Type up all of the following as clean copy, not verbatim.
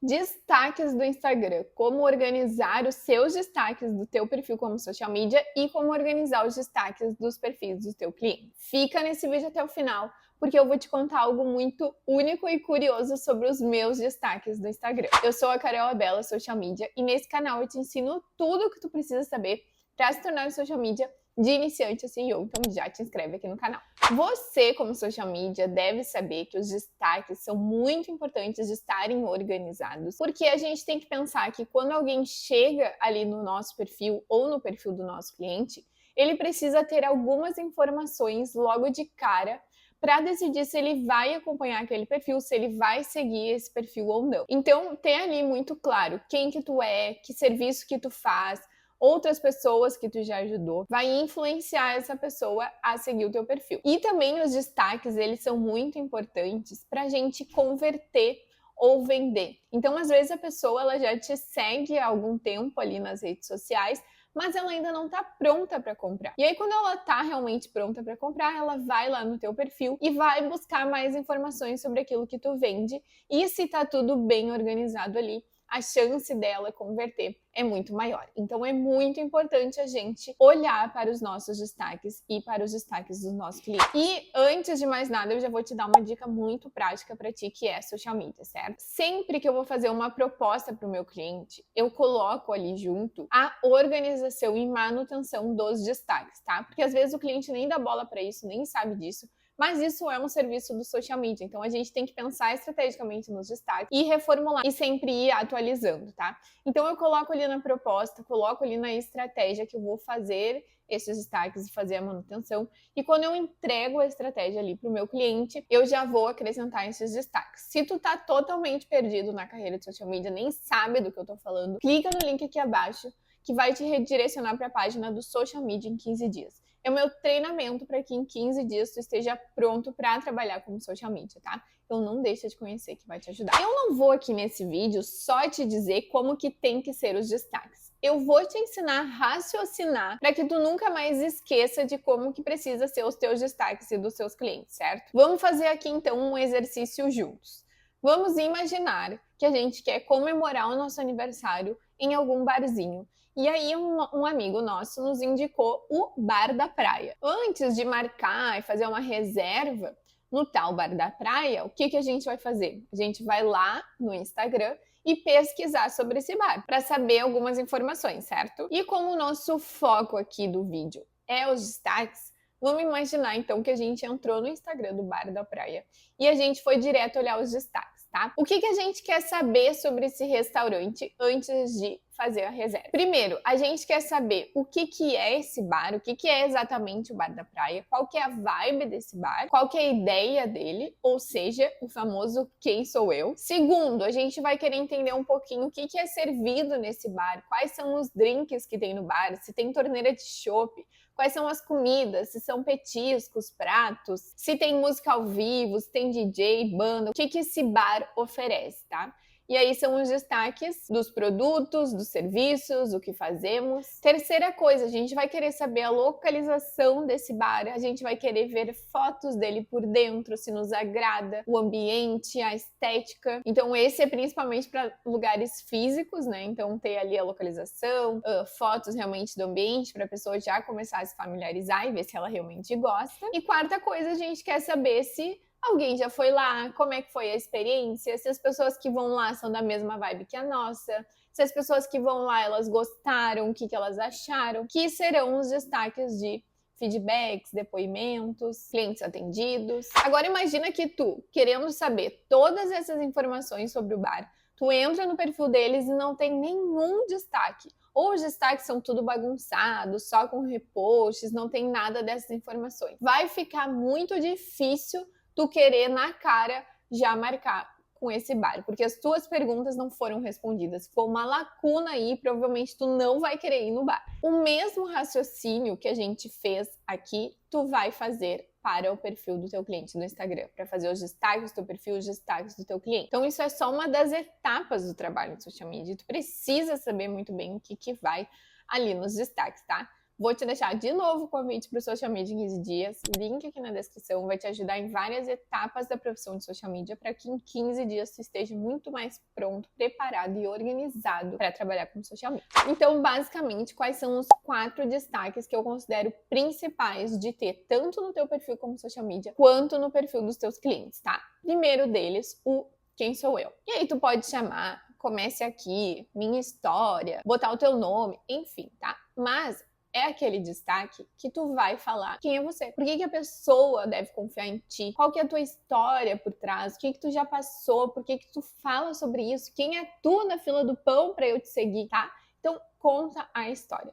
Destaques do Instagram, como organizar os seus destaques do teu perfil como social media e como organizar os destaques dos perfis do teu cliente. Fica nesse vídeo até o final, porque eu vou te contar algo muito único e curioso sobre os meus destaques do Instagram. Eu sou a Carol Abella, social media, e nesse canal eu te ensino tudo o que tu precisa saber para se tornar um social media de iniciante a CEO, então já te inscreve aqui no canal. Você, como social media, deve saber que os destaques são muito importantes de estarem organizados, porque a gente tem que pensar que quando alguém chega ali no nosso perfil ou no perfil do nosso cliente, ele precisa ter algumas informações logo de cara para decidir se ele vai acompanhar aquele perfil, se ele vai seguir esse perfil ou não. Então, tem ali muito claro quem que tu é, que serviço que tu faz, outras pessoas que tu já ajudou, vai influenciar essa pessoa a seguir o teu perfil. E também os destaques, eles são muito importantes para a gente converter ou vender. Então, às vezes a pessoa ela já te segue há algum tempo ali nas redes sociais, mas ela ainda não está pronta para comprar. E aí, quando ela está realmente pronta para comprar, ela vai lá no teu perfil e vai buscar mais informações sobre aquilo que tu vende. E se está tudo bem organizado ali, a chance dela converter é muito maior. Então é muito importante a gente olhar para os nossos destaques e para os destaques dos nossos clientes. E antes de mais nada, eu já vou te dar uma dica muito prática para ti, que é social media, certo? Sempre que eu vou fazer uma proposta para o meu cliente, eu coloco ali junto a organização e manutenção dos destaques, tá? Porque às vezes o cliente nem dá bola para isso, nem sabe disso. Mas isso é um serviço do social media, então a gente tem que pensar estrategicamente nos destaques e reformular e sempre ir atualizando, tá? Então eu coloco ali na proposta, coloco ali na estratégia que eu vou fazer esses destaques e fazer a manutenção. E quando eu entrego a estratégia ali para o meu cliente, eu já vou acrescentar esses destaques. Se tu tá totalmente perdido na carreira de social media, nem sabe do que eu tô falando, clica no link aqui abaixo que vai te redirecionar para a página do Social Media em 15 dias. É o meu treinamento para que em 15 dias tu esteja pronto para trabalhar como social media, tá? Então não deixa de conhecer que vai te ajudar. Eu não vou aqui nesse vídeo só te dizer como que tem que ser os destaques. Eu vou te ensinar a raciocinar para que tu nunca mais esqueça de como que precisa ser os teus destaques e dos seus clientes, certo? Vamos fazer aqui então um exercício juntos. Vamos imaginar que a gente quer comemorar o nosso aniversário em algum barzinho. E aí um amigo nosso nos indicou o Bar da Praia. Antes de marcar e fazer uma reserva no tal Bar da Praia, o que a gente vai fazer? A gente vai lá no Instagram e pesquisar sobre esse bar para saber algumas informações, certo? E como o nosso foco aqui do vídeo é os destaques, vamos imaginar então que a gente entrou no Instagram do Bar da Praia e a gente foi direto olhar os destaques, tá? O que a gente quer saber sobre esse restaurante antes de fazer a reserva? Primeiro, a gente quer saber o que é esse bar, o que é exatamente o Bar da Praia, qual que é a vibe desse bar, qual que é a ideia dele, ou seja, o famoso quem sou eu. Segundo, a gente vai querer entender um pouquinho o que é servido nesse bar, quais são os drinks que tem no bar, se tem torneira de chopp, quais são as comidas, se são petiscos, pratos, se tem música ao vivo, se tem DJ, banda, o que esse bar oferece, tá? E aí são os destaques dos produtos, dos serviços, o que fazemos. Terceira coisa, a gente vai querer saber a localização desse bar, a gente vai querer ver fotos dele por dentro, se nos agrada, o ambiente, a estética. Então esse é principalmente para lugares físicos, né? Então ter ali a localização, fotos realmente do ambiente, para a pessoa já começar a se familiarizar e ver se ela realmente gosta. E quarta coisa, a gente quer saber se alguém já foi lá, como é que foi a experiência, se as pessoas que vão lá são da mesma vibe que a nossa, se as pessoas que vão lá, elas gostaram, o que elas acharam, que serão os destaques de feedbacks, depoimentos, clientes atendidos. Agora imagina que tu, querendo saber todas essas informações sobre o bar, tu entra no perfil deles e não tem nenhum destaque. Ou os destaques são tudo bagunçado, só com reposts, não tem nada dessas informações. Vai ficar muito difícil tu querer na cara já marcar com esse bar, porque as tuas perguntas não foram respondidas. Ficou uma lacuna aí, provavelmente tu não vai querer ir no bar. O mesmo raciocínio que a gente fez aqui, tu vai fazer para o perfil do teu cliente no Instagram, para fazer os destaques do teu perfil, os destaques do teu cliente. Então isso é só uma das etapas do trabalho de social media. Tu precisa saber muito bem o que vai ali nos destaques, tá? Vou te deixar de novo o convite para o Social Media em 15 dias, link aqui na descrição, vai te ajudar em várias etapas da profissão de social media para que em 15 dias tu esteja muito mais pronto, preparado e organizado para trabalhar com social media. Então, basicamente, quais são os 4 destaques que eu considero principais de ter tanto no teu perfil como social media, quanto no perfil dos teus clientes, tá? Primeiro deles, o quem sou eu. E aí tu pode chamar, comece aqui, minha história, botar o teu nome, enfim, tá? Mas é aquele destaque que tu vai falar quem é você. Por que a pessoa deve confiar em ti? Qual que é a tua história por trás? O que tu já passou? Por que tu fala sobre isso? Quem é tu na fila do pão para eu te seguir, tá? Então, conta a história.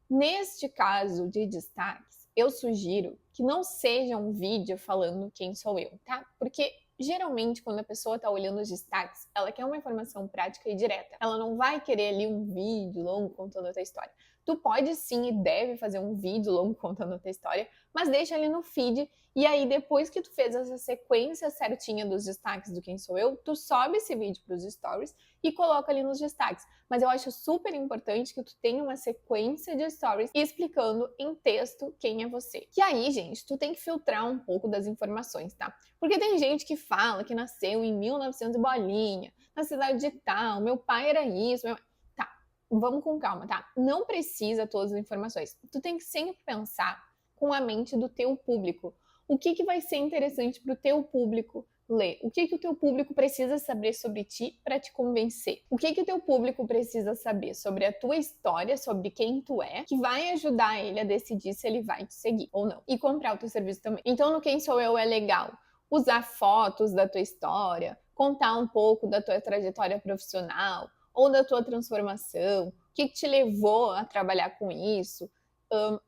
Neste caso de destaques, eu sugiro que não seja um vídeo falando quem sou eu, tá? Porque geralmente, quando a pessoa está olhando os destaques, ela quer uma informação prática e direta. Ela não vai querer ali um vídeo longo contando a tua história. Tu pode sim e deve fazer um vídeo longo contando a tua história, mas deixa ali no feed e aí depois que tu fez essa sequência certinha dos destaques do quem sou eu, tu sobe esse vídeo para os stories e coloca ali nos destaques. Mas eu acho super importante que tu tenha uma sequência de stories explicando em texto quem é você. E aí, gente, tu tem que filtrar um pouco das informações, tá? Porque tem gente que fala que nasceu em 1900 e bolinha, na cidade de tal, meu pai era isso, Tá, vamos com calma, tá? Não precisa todas as informações. Tu tem que sempre pensar com a mente do teu público. O que vai ser interessante para o teu público ler? O que o teu público precisa saber sobre ti para te convencer? O que o teu público precisa saber sobre a tua história, sobre quem tu é, que vai ajudar ele a decidir se ele vai te seguir ou não. E comprar o teu serviço também. Então, no Quem Sou Eu é legal usar fotos da tua história, contar um pouco da tua trajetória profissional ou da tua transformação, o que te levou a trabalhar com isso,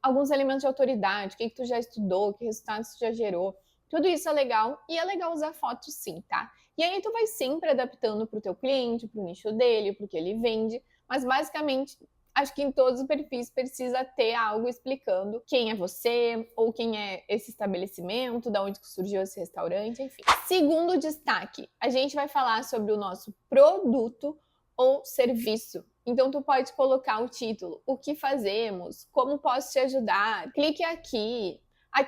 alguns elementos de autoridade, o que tu já estudou, que resultados tu já gerou. Tudo isso é legal e é legal usar fotos sim, tá? E aí tu vai sempre adaptando pro teu cliente, pro nicho dele, pro que ele vende, mas basicamente acho que em todos os perfis precisa ter algo explicando quem é você, ou quem é esse estabelecimento, de onde surgiu esse restaurante, enfim. Segundo destaque, a gente vai falar sobre o nosso produto ou serviço. Então, tu pode colocar o título, o que fazemos, como posso te ajudar, clique aqui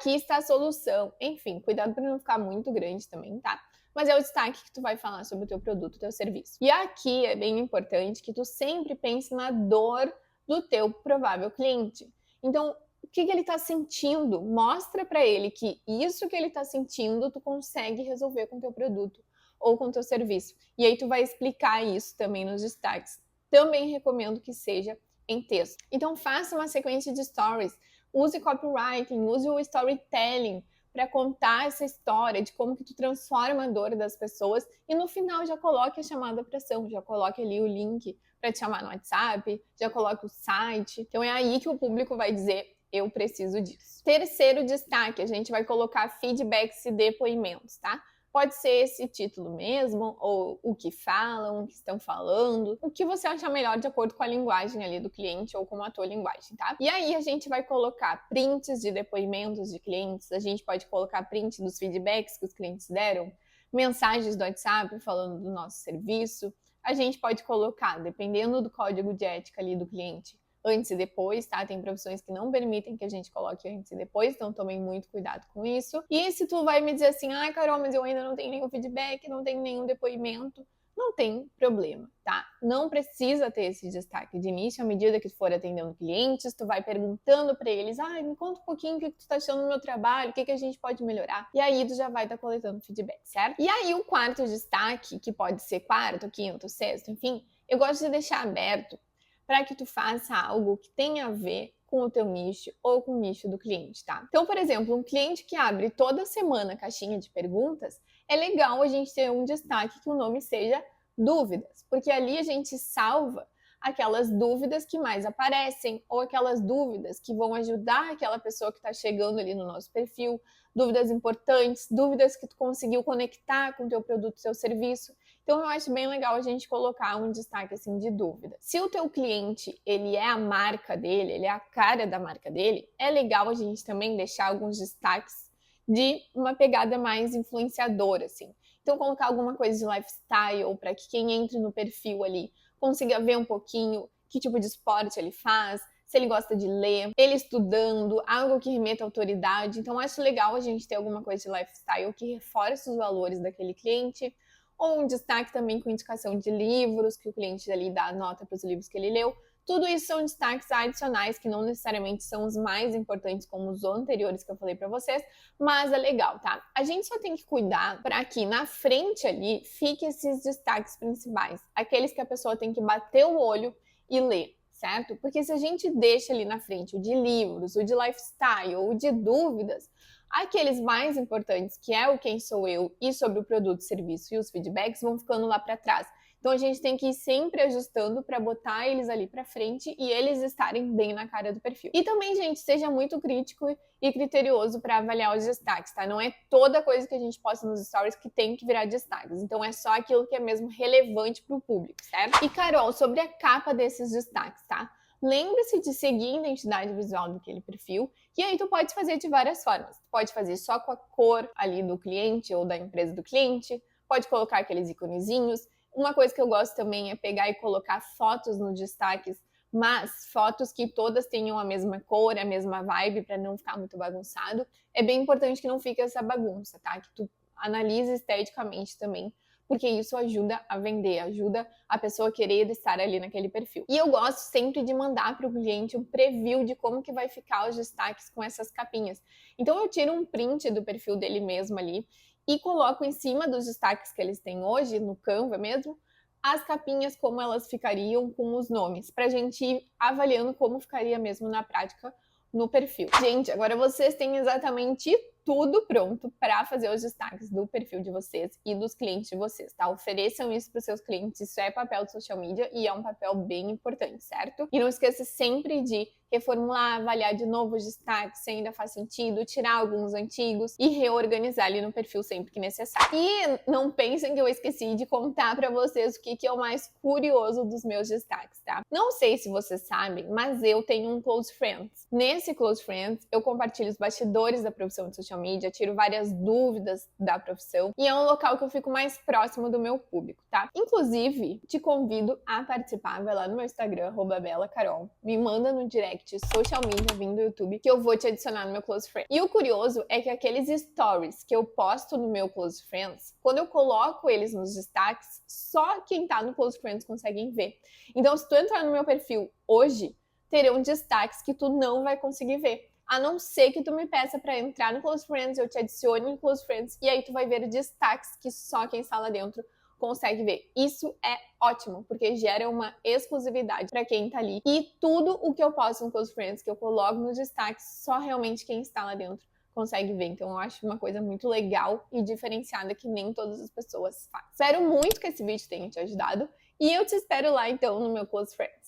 está a solução. Enfim, cuidado para não ficar muito grande também, tá? Mas é o destaque que tu vai falar sobre o teu produto, o teu serviço. E aqui é bem importante que tu sempre pense na dor do teu provável cliente. Então, o que ele está sentindo? Mostra para ele que isso que ele está sentindo, tu consegue resolver com o teu produto ou com o teu serviço. E aí tu vai explicar isso também nos destaques. Também recomendo que seja em texto. Então, faça uma sequência de stories. Use copywriting, use o storytelling para contar essa história de como que tu transforma a dor das pessoas e no final já coloque a chamada para ação, já coloque ali o link para te chamar no WhatsApp, já coloque o site. Então é aí que o público vai dizer, eu preciso disso. Terceiro destaque, a gente vai colocar feedbacks e depoimentos, tá? Pode ser esse título mesmo, ou o que falam, o que estão falando, o que você achar melhor de acordo com a linguagem ali do cliente ou com a tua linguagem, tá? E aí a gente vai colocar prints de depoimentos de clientes, a gente pode colocar print dos feedbacks que os clientes deram, mensagens do WhatsApp falando do nosso serviço, a gente pode colocar, dependendo do código de ética ali do cliente, antes e depois, tá? Tem profissões que não permitem que a gente coloque antes e depois, então tomem muito cuidado com isso. E se tu vai me dizer assim, ai Carol, mas eu ainda não tenho nenhum feedback, não tenho nenhum depoimento, não tem problema, tá? Não precisa ter esse destaque de início, à medida que tu for atendendo clientes, tu vai perguntando para eles, me conta um pouquinho o que tu tá achando do meu trabalho, o que a gente pode melhorar, e aí tu já vai estar coletando feedback, certo? E aí o quarto destaque, que pode ser quarto, quinto, sexto, enfim, eu gosto de deixar aberto para que tu faça algo que tenha a ver com o teu nicho ou com o nicho do cliente, tá? Então, por exemplo, um cliente que abre toda semana caixinha de perguntas, é legal a gente ter um destaque que o nome seja dúvidas, porque ali a gente salva aquelas dúvidas que mais aparecem ou aquelas dúvidas que vão ajudar aquela pessoa que está chegando ali no nosso perfil, dúvidas importantes, dúvidas que tu conseguiu conectar com o teu produto, seu serviço. Então, eu acho bem legal a gente colocar um destaque assim de dúvida. Se o teu cliente, ele é a marca dele, ele é a cara da marca dele, é legal a gente também deixar alguns destaques de uma pegada mais influenciadora, assim. Então, colocar alguma coisa de lifestyle para que quem entre no perfil ali consiga ver um pouquinho que tipo de esporte ele faz, se ele gosta de ler, ele estudando, algo que remeta à autoridade. Então, acho legal a gente ter alguma coisa de lifestyle que reforce os valores daquele cliente, ou um destaque também com indicação de livros, que o cliente ali dá nota para os livros que ele leu. Tudo isso são destaques adicionais que não necessariamente são os mais importantes como os anteriores que eu falei para vocês, mas é legal, tá? A gente só tem que cuidar para que na frente ali fique esses destaques principais, aqueles que a pessoa tem que bater o olho e ler, certo? Porque se a gente deixa ali na frente o de livros, o de lifestyle, o de dúvidas, aqueles mais importantes, que é o quem sou eu e sobre o produto, serviço e os feedbacks, vão ficando lá para trás. Então a gente tem que ir sempre ajustando para botar eles ali para frente e eles estarem bem na cara do perfil. E também, gente, seja muito crítico e criterioso para avaliar os destaques, tá? Não é toda coisa que a gente posta nos stories que tem que virar destaques. Então é só aquilo que é mesmo relevante para o público, certo? E Carol, sobre a capa desses destaques, tá? Lembre-se de seguir a identidade visual daquele perfil, e aí tu pode fazer de várias formas. Tu pode fazer só com a cor ali do cliente ou da empresa do cliente, pode colocar aqueles iconezinhos. Uma coisa que eu gosto também é pegar e colocar fotos nos destaques, mas fotos que todas tenham a mesma cor, a mesma vibe, para não ficar muito bagunçado. É bem importante que não fique essa bagunça, tá? Que tu analise esteticamente também, porque isso ajuda a vender, ajuda a pessoa a querer estar ali naquele perfil. E eu gosto sempre de mandar para o cliente um preview de como que vai ficar os destaques com essas capinhas. Então eu tiro um print do perfil dele mesmo ali e coloco em cima dos destaques que eles têm hoje, no Canva mesmo, as capinhas como elas ficariam com os nomes, para a gente ir avaliando como ficaria mesmo na prática no perfil. Gente, agora vocês têm exatamente tudo pronto para fazer os destaques do perfil de vocês e dos clientes de vocês, tá? Ofereçam isso para os seus clientes, isso é papel de social media e é um papel bem importante, certo? E não esqueça sempre de reformular, avaliar de novo os destaques, se ainda faz sentido, tirar alguns antigos e reorganizar ali no perfil sempre que necessário. E não pensem que eu esqueci de contar para vocês o que é o mais curioso dos meus destaques, tá? Não sei se vocês sabem, mas eu tenho um Close Friends. Nesse Close Friends, eu compartilho os bastidores da profissão de social media, tiro várias dúvidas da profissão e é um local que eu fico mais próximo do meu público, tá? Inclusive, te convido a participar, vai lá no meu Instagram, @belacarol, me manda no direct social media vindo do YouTube que eu vou te adicionar no meu Close Friends. E o curioso é que aqueles stories que eu posto no meu Close Friends, quando eu coloco eles nos destaques, só quem tá no Close Friends consegue ver. Então, se tu entrar no meu perfil hoje, terão destaques que tu não vai conseguir ver. A não ser que tu me peça para entrar no Close Friends, eu te adicione no Close Friends e aí tu vai ver destaques que só quem está lá dentro consegue ver. Isso é ótimo, porque gera uma exclusividade para quem tá ali. E tudo o que eu posto no Close Friends, que eu coloco nos destaques, só realmente quem está lá dentro consegue ver. Então eu acho uma coisa muito legal e diferenciada que nem todas as pessoas fazem. Espero muito que esse vídeo tenha te ajudado e eu te espero lá então no meu Close Friends.